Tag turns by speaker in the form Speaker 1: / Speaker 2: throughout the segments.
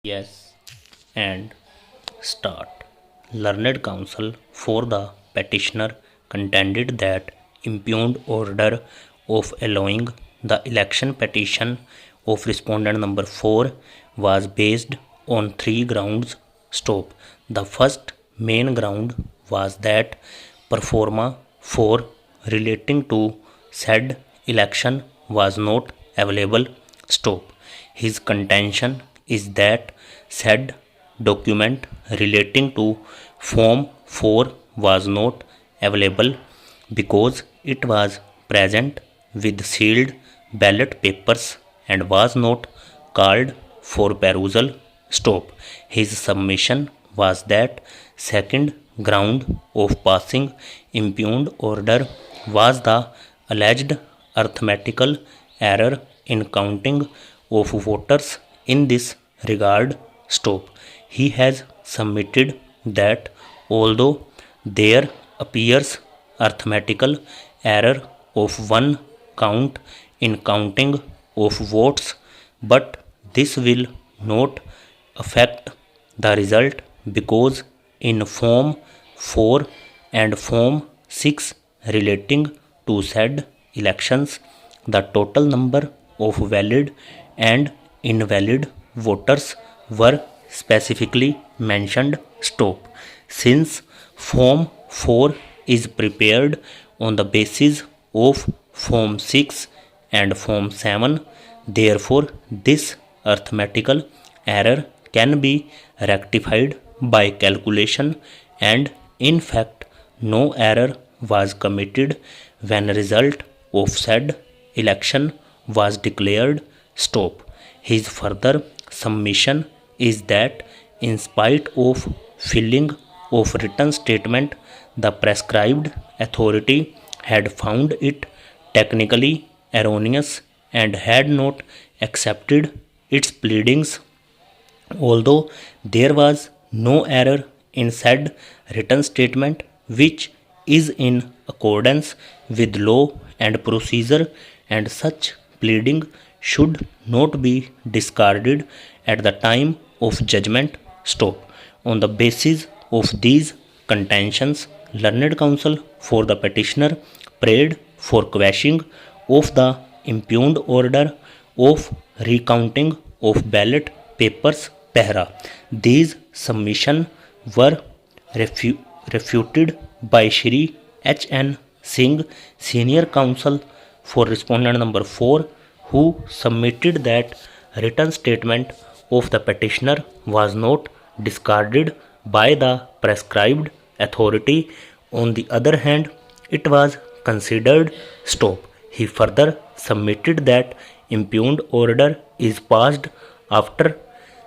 Speaker 1: Yes, and start. Learned counsel for the petitioner contended that impugned order of allowing the election petition of respondent number 4 was based on three grounds. Stop. The first main ground was that performa 4 relating to said election was not available. Stop. His contention is that said document relating to Form 4 was not available because it was present with sealed ballot papers and was not called for perusal. Stop. His submission was that second ground of passing impugned order was the alleged arithmetical error in counting of voters. In this regard, stop. He has submitted that although there appears arithmetical error of one count in counting of votes, but this will not affect the result because in Form 4 and Form 6 relating to said elections, the total number of valid and invalid voters were specifically mentioned. Stop. Since Form 4 is prepared on the basis of Form 6 and Form 7, therefore this arithmetical error can be rectified by calculation, and in fact no error was committed when result of said election was declared. Stop. His further submission is that in spite of filling of written statement, the prescribed authority had found it technically erroneous and had not accepted its pleadings. Although there was no error in said written statement, which is in accordance with law and procedure, and such pleading should not be discarded at the time of judgment. Stop. On the basis of these contentions, learned counsel for the petitioner prayed for quashing of the impugned order of recounting of ballot papers Pehra. These submissions were refuted by Shri H.N. Singh, senior counsel for respondent number 4, who submitted that written statement of the petitioner was not discarded by the prescribed authority. On the other hand, it was considered. Stop. He further submitted that impugned order is passed after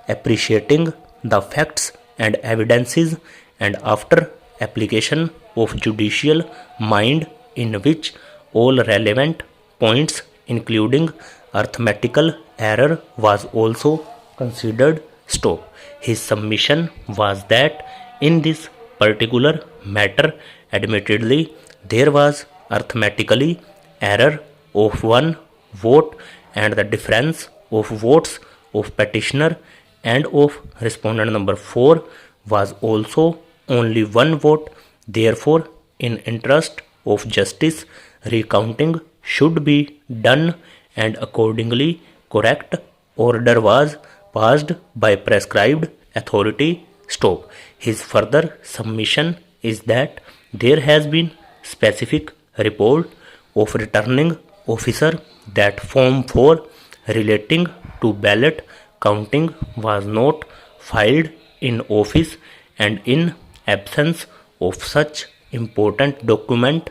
Speaker 1: appreciating the facts and evidences and after application of judicial mind, in which all relevant points including arithmetical error was also considered. Stop. His submission was that in this particular matter, admittedly there was arithmetically error of one vote, and the difference of votes of petitioner and of respondent number 4 was also only one vote. Therefore, in interest of justice, recounting should be done, and accordingly correct order was passed by prescribed authority. Stop. His further submission is that there has been specific report of returning officer that Form 4 relating to ballot counting was not filed in office, and in absence of such important document,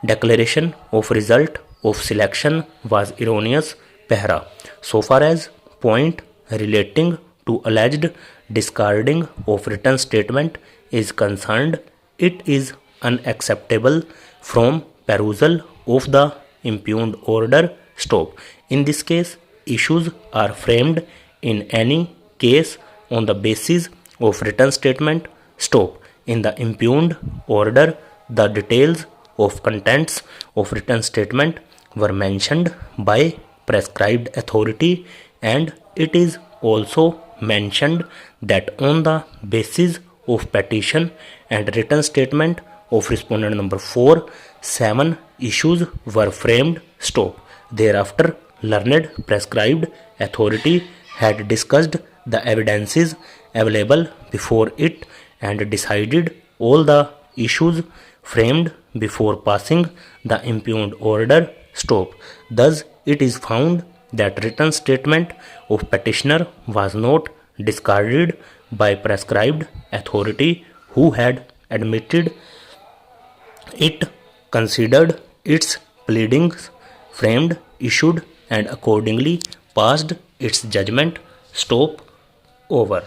Speaker 1: declaration of result of selection was erroneous. Pehra. So far as point relating to alleged discarding of written statement is concerned, it is unacceptable from perusal of the impugned order. Stop. In this case, issues are framed in any case on the basis of written statement. Stop. In the impugned order, the details of contents of written statement were mentioned by prescribed authority, and it is also mentioned that on the basis of petition and written statement of respondent number 4, 7 issues were framed. Stop. Thereafter, learned prescribed authority had discussed the evidences available before it and decided all the issues framed before passing the impugned order. Stop. Thus, it is found that written statement of petitioner was not discarded by prescribed authority who had admitted it, considered its pleadings, framed, issued, and accordingly passed its judgment. Stop. Over.